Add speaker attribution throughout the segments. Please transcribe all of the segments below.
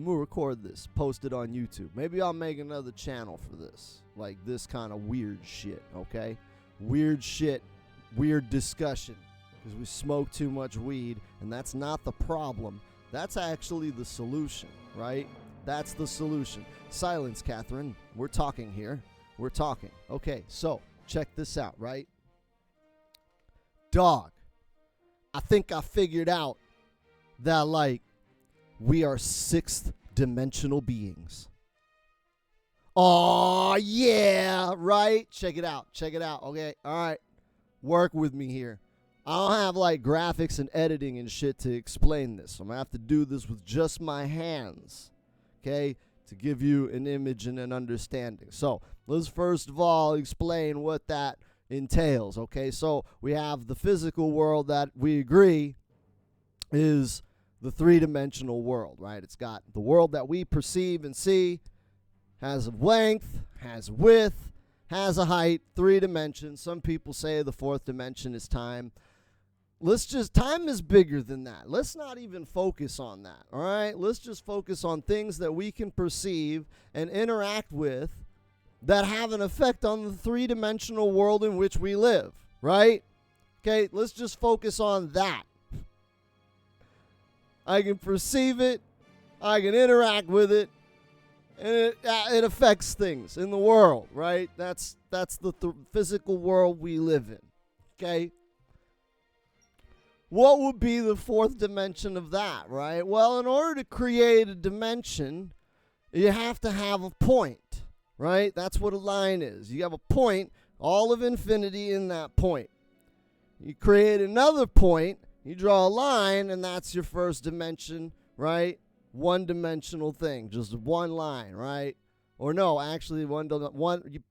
Speaker 1: I'm gonna record this, post it on YouTube. Maybe I'll make another channel for this, like this kind of weird shit, okay? Weird shit, weird discussion, because we smoke too much weed, and that's not the problem. That's actually the solution, right? That's the solution. Silence, Catherine. We're talking here. We're talking. Okay, so check this out, right? Dog, I think I figured out that, like, we are sixth dimensional beings. Oh, yeah, right? Check it out. Check it out. Okay, all right. Work with me here. I don't have, like, graphics and editing and shit to explain this. So I'm going to have to do this with just my hands, okay, to give you an image and an understanding. So let's first of all explain what that entails, okay? So we have the physical world that we agree is the three-dimensional world, right? It's got the world that we perceive and see, has a length, has width, has a height, 3 dimensions. Some people say the 4th dimension is time. Time is bigger than that. Let's not even focus on that, all right? Let's just focus on things that we can perceive and interact with that have an effect on the 3-dimensional world in which we live, right? Okay, let's just focus on that. I can perceive it, I can interact with it, and it affects things in the world, right? That's the physical world we live in, okay? What would be the 4th dimension of that, right? Well, in order to create a dimension, you have to have a point, right? That's what a line is. You have a point, all of infinity in that point. You create another point, you draw a line, and that's your 1st dimension, right? One-dimensional thing, just one line, right? Or no, actually,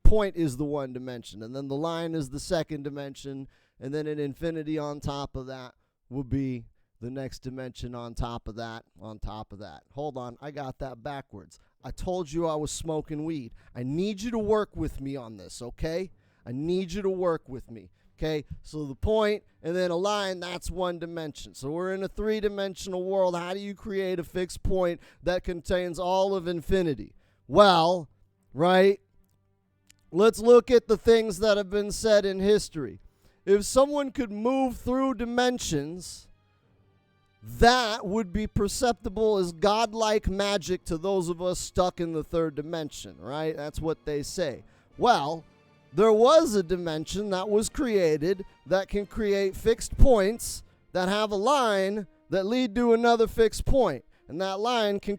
Speaker 1: point is the 1 dimension, and then the line is the 2nd dimension, and then an infinity on top of that will be the next dimension on top of that, on top of that. Hold on, I got that backwards. I told you I was smoking weed. I need you to work with me on this, okay? I need you to work with me, okay? So the point and then a line, that's 1 dimension. So we're in a 3-dimensional world. How do you create a fixed point that contains all of infinity? Well, right, let's look at the things that have been said in history. If someone could move through dimensions, that would be perceptible as godlike magic to those of us stuck in the 3rd dimension, right? That's what they say. Well, there was a dimension that was created that can create fixed points that have a line that lead to another fixed point. And that line can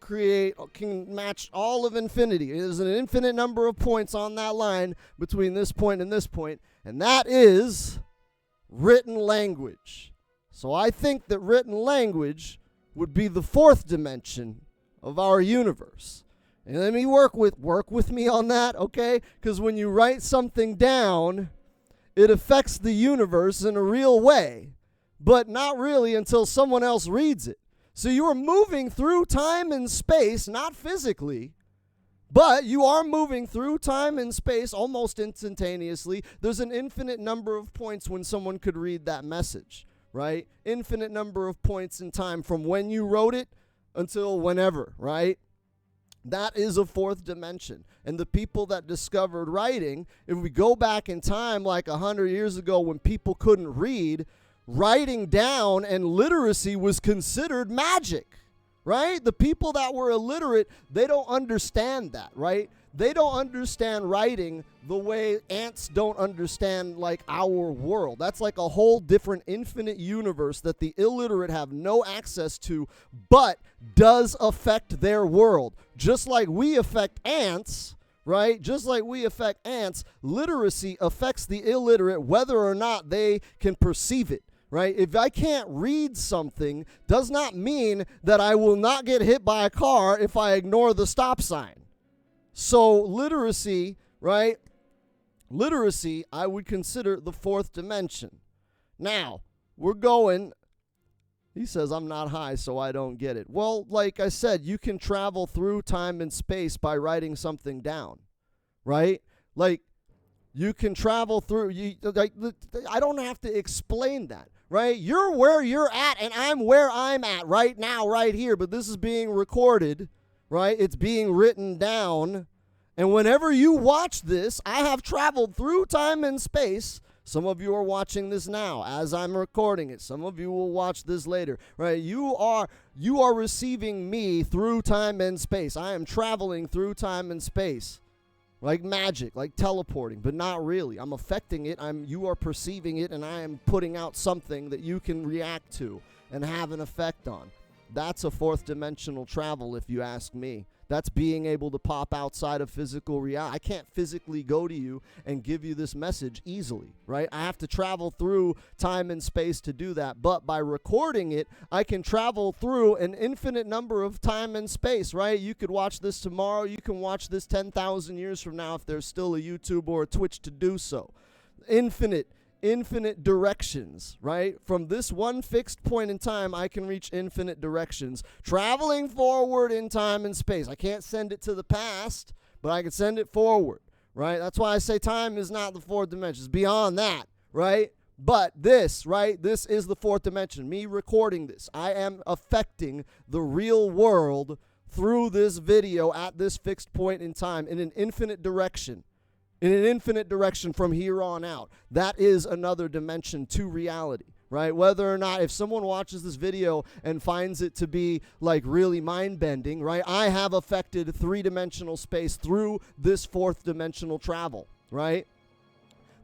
Speaker 1: match all of infinity. There's an infinite number of points on that line between this point and this point. And that is written language. So I think that written language would be the 4th dimension of our universe. And let me work with me on that, okay? Because when you write something down, it affects the universe in a real way, but not really until someone else reads it. So you are moving through time and space, not physically, but you are moving through time and space almost instantaneously. There's an infinite number of points when someone could read that message, right? Infinite number of points in time from when you wrote it until whenever, right? That is a 4th dimension. And the people that discovered writing, if we go back in time like 100 years ago when people couldn't read, writing down and literacy was considered magic. Right? The people that were illiterate, they don't understand that, right? They don't understand writing the way ants don't understand, like, our world. That's like a whole different infinite universe that the illiterate have no access to, but does affect their world. Just like we affect ants, right? Just like we affect ants, literacy affects the illiterate whether or not they can perceive it. Right? If I can't read something, does not mean that I will not get hit by a car if I ignore the stop sign. So literacy, right? Literacy, I would consider the 4th dimension. Now, he says I'm not high, so I don't get it. Well, like I said, you can travel through time and space by writing something down, right? Like, you can travel through, I don't have to explain that, right? You're where you're at, and I'm where I'm at right now, right here, but this is being recorded, right? It's being written down. And whenever you watch this, I have traveled through time and space. Some of you are watching this now as I'm recording it. Some of you will watch this later, right? You are receiving me through time and space. I am traveling through time and space. Like magic, like teleporting, but not really. I'm affecting it. You are perceiving it, and I am putting out something that you can react to and have an effect on. That's a fourth dimensional travel, if you ask me. That's being able to pop outside of physical reality. I can't physically go to you and give you this message easily, right? I have to travel through time and space to do that. But by recording it, I can travel through an infinite number of time and space, right? You could watch this tomorrow. You can watch this 10,000 years from now if there's still a YouTube or a Twitch to do so. Infinite directions, right? From this one fixed point in time, I can reach infinite directions, traveling forward in time and space. I can't send it to the past, but I can send it forward, right? That's why I say time is not the fourth dimension. It's beyond that, right? But this, right, this is the fourth dimension. Me recording this. I am affecting the real world through this video at this fixed point in time in an infinite direction. In an infinite direction from here on out. That is another dimension to reality, right? Whether or not, if someone watches this video and finds it to be like really mind-bending, right? I have affected three-dimensional space through this fourth dimensional travel, right?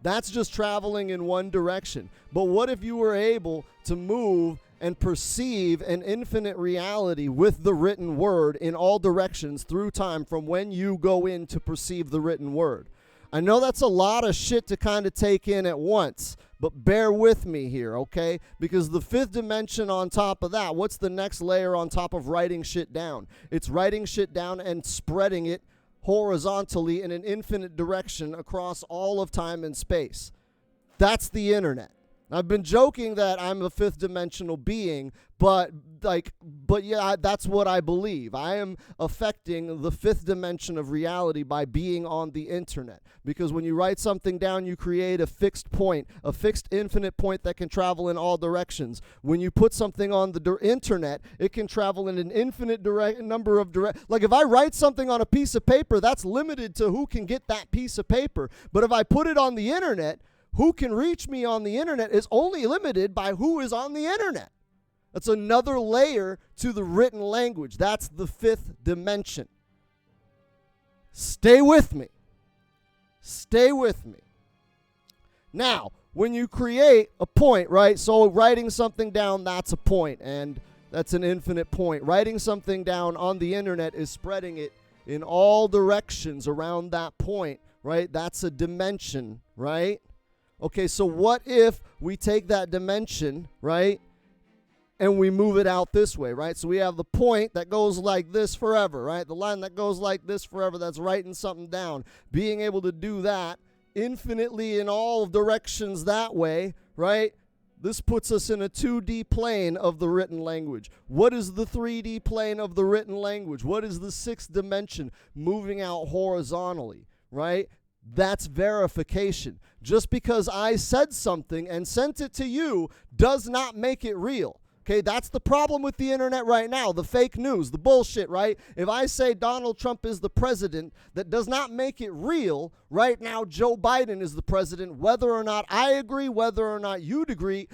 Speaker 1: That's just traveling in one direction. But what if you were able to move and perceive an infinite reality with the written word in all directions through time from when you go in to perceive the written word? I know that's a lot of shit to kind of take in at once, but bear with me here, okay? Because the fifth dimension on top of that, what's the next layer on top of writing shit down? It's writing shit down and spreading it horizontally in an infinite direction across all of time and space. That's the internet. I've been joking that I'm a fifth dimensional being, but yeah, that's what I believe. I am affecting the fifth dimension of reality by being on the internet. Because when you write something down, you create a fixed point, a fixed infinite point that can travel in all directions. When you put something on the internet, it can travel in an infinite number of directions. Like if I write something on a piece of paper, that's limited to who can get that piece of paper. But if I put it on the internet, who can reach me on the internet is only limited by who is on the internet. That's another layer to the written language. That's the fifth dimension. Stay with me. Stay with me. Now, when you create a point, right? So writing something down, that's a point, and that's an infinite point. Writing something down on the internet is spreading it in all directions around that point, right? That's a dimension, right? Okay, so what if we take that dimension, right, and we move it out this way, right? So we have the point that goes like this forever, right? The line that goes like this forever, that's writing something down. Being able to do that infinitely in all directions that way, right? This puts us in a 2D plane of the written language. What is the 3D plane of the written language? What is the sixth dimension? Moving out horizontally, right? That's verification. Just because I said something and sent it to you does not make it real. Okay, that's the problem with the internet right now, the fake news, the bullshit, right? If I say Donald Trump is the president, that does not make it real. Right now, Joe Biden is the president. Whether or not I agree, whether or not you'd agree,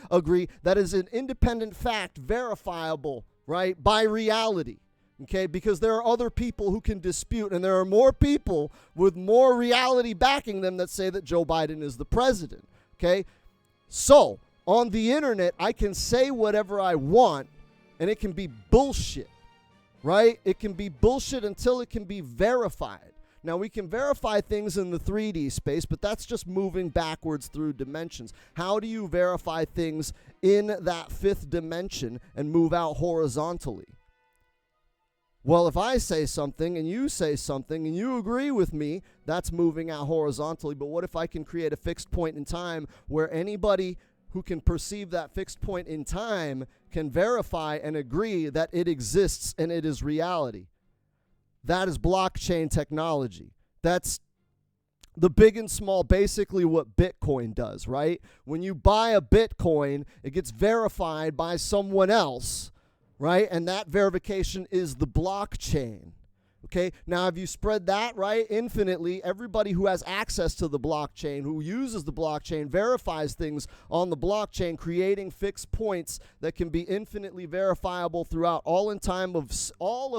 Speaker 1: that is an independent fact, verifiable, right, by reality. Okay, because there are other people who can dispute, and there are more people with more reality backing them that say that Joe Biden is the president. Okay, so on the internet, I can say whatever I want, and it can be bullshit, right? It can be bullshit until it can be verified. Now, we can verify things in the 3D space, but that's just moving backwards through dimensions. How do you verify things in that fifth dimension and move out horizontally? Well, if I say something and you say something and you agree with me, that's moving out horizontally. But what if I can create a fixed point in time where anybody who can perceive that fixed point in time can verify and agree that it exists and it is reality? That is blockchain technology. That's the big and small, basically what Bitcoin does, right? When you buy a Bitcoin, it gets verified by someone else, right? And that verification is the blockchain. Okay, now if you spread that, right, infinitely, everybody who has access to the blockchain, who uses the blockchain, verifies things on the blockchain, creating fixed points that can be infinitely verifiable throughout all of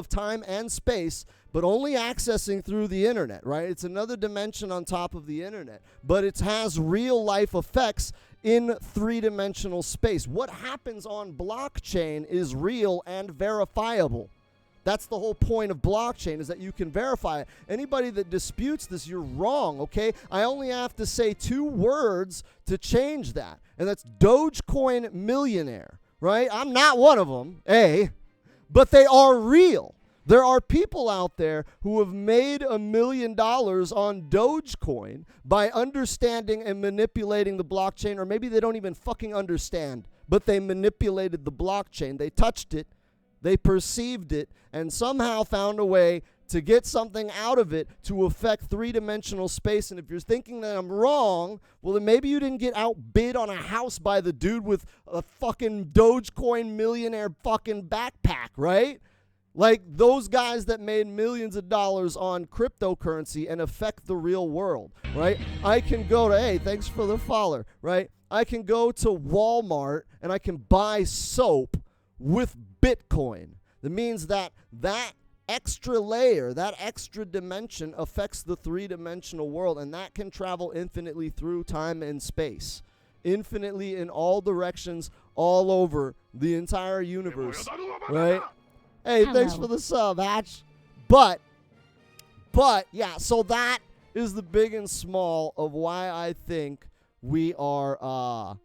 Speaker 1: time and space, but only accessing through the internet, right? It's another dimension on top of the internet, but it has real life effects in three-dimensional space. What happens on blockchain is real and verifiable. That's the whole point of blockchain, is that you can verify it. Anybody that disputes this, you're wrong, okay? I only have to say 2 words to change that, and that's Dogecoin millionaire, right? I'm not one of them, but they are real. There are people out there who have made $1 million on Dogecoin by understanding and manipulating the blockchain, or maybe they don't even fucking understand, but they manipulated the blockchain. They touched it, they perceived it, and somehow found a way to get something out of it to affect three-dimensional space. And if you're thinking that I'm wrong, well, then maybe you didn't get outbid on a house by the dude with a fucking Dogecoin millionaire fucking backpack, right? Like those guys that made millions of dollars on cryptocurrency and affect the real world, right? I can go to, thanks for the follow, right? I can go to Walmart and I can buy soap with Bitcoin. That means that extra layer, that extra dimension affects the three-dimensional world, and that can travel infinitely through time and space. Infinitely in all directions, all over the entire universe, right? Hey,
Speaker 2: Hello.
Speaker 1: Thanks for the sub, Hatch. But, yeah, so that is the big and small of why I think we are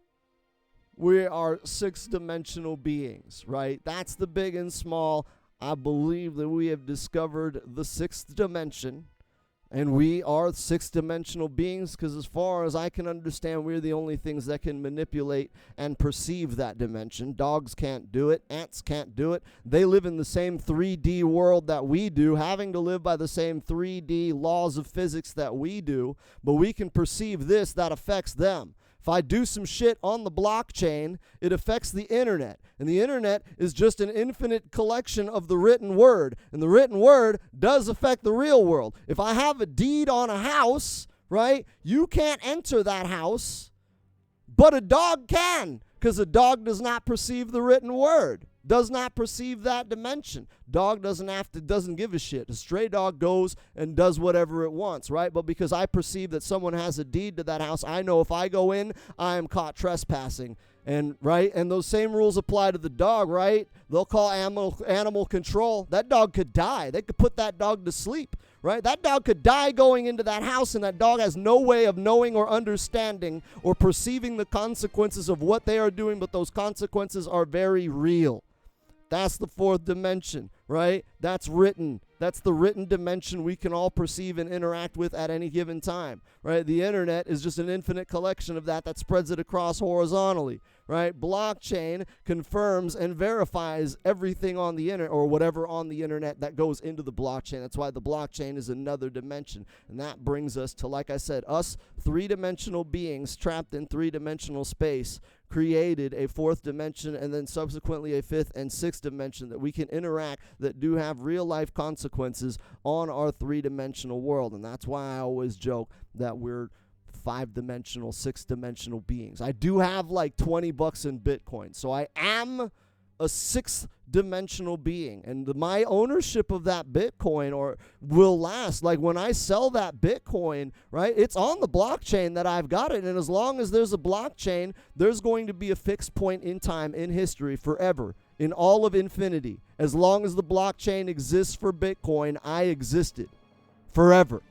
Speaker 1: six-dimensional beings, right? That's the big and small. I believe that we have discovered the sixth dimension, and we are six-dimensional beings because as far as I can understand, we're the only things that can manipulate and perceive that dimension. Dogs can't do it. Ants can't do it. They live in the same 3D world that we do, having to live by the same 3D laws of physics that we do, but we can perceive this that affects them. If I do some shit on the blockchain, it affects the internet. And the internet is just an infinite collection of the written word. And the written word does affect the real world. If I have a deed on a house, right, you can't enter that house, but a dog can, because a dog does not perceive the written word, does not perceive that dimension. Dog doesn't give a shit. A stray dog goes and does whatever it wants, right? But because I perceive that someone has a deed to that house, I know if I go in, I am caught trespassing. And right? And those same rules apply to the dog, right? They'll call animal control. That dog could die. They could put that dog to sleep, right? That dog could die going into that house, and that dog has no way of knowing or understanding or perceiving the consequences of what they are doing, but those consequences are very real. That's the fourth dimension, right? That's written. That's the written dimension we can all perceive and interact with at any given time, right? The internet is just an infinite collection of that spreads it across horizontally, right? Blockchain confirms and verifies everything on the internet or whatever on the internet that goes into the blockchain. That's why the blockchain is another dimension. And that brings us to, like I said, us three-dimensional beings trapped in three-dimensional space created a fourth dimension and then subsequently a fifth and sixth dimension that we can interact that do have real life consequences on our three-dimensional world. And that's why I always joke that we're five-dimensional, six-dimensional beings. I do have like $20 in Bitcoin, so I am a sixth-dimensional being, and my ownership of that Bitcoin will last. Like when I sell that Bitcoin, right, it's on the blockchain that I've got it, and as long as there's a blockchain, there's going to be a fixed point in time in history forever, in all of infinity. As long as the blockchain exists for Bitcoin, I existed forever.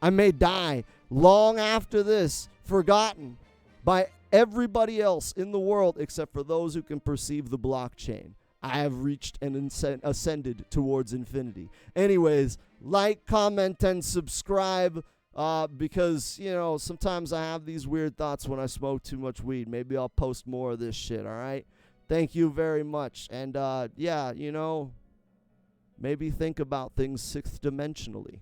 Speaker 1: I may die long after this, forgotten by everybody else in the world except for those who can perceive the blockchain. I have reached and ascended towards infinity. Anyways, like, comment, and subscribe because, you know, sometimes I have these weird thoughts when I smoke too much weed. Maybe I'll post more of this shit, all right? Thank you very much. And, yeah, you know, maybe think about things sixth dimensionally.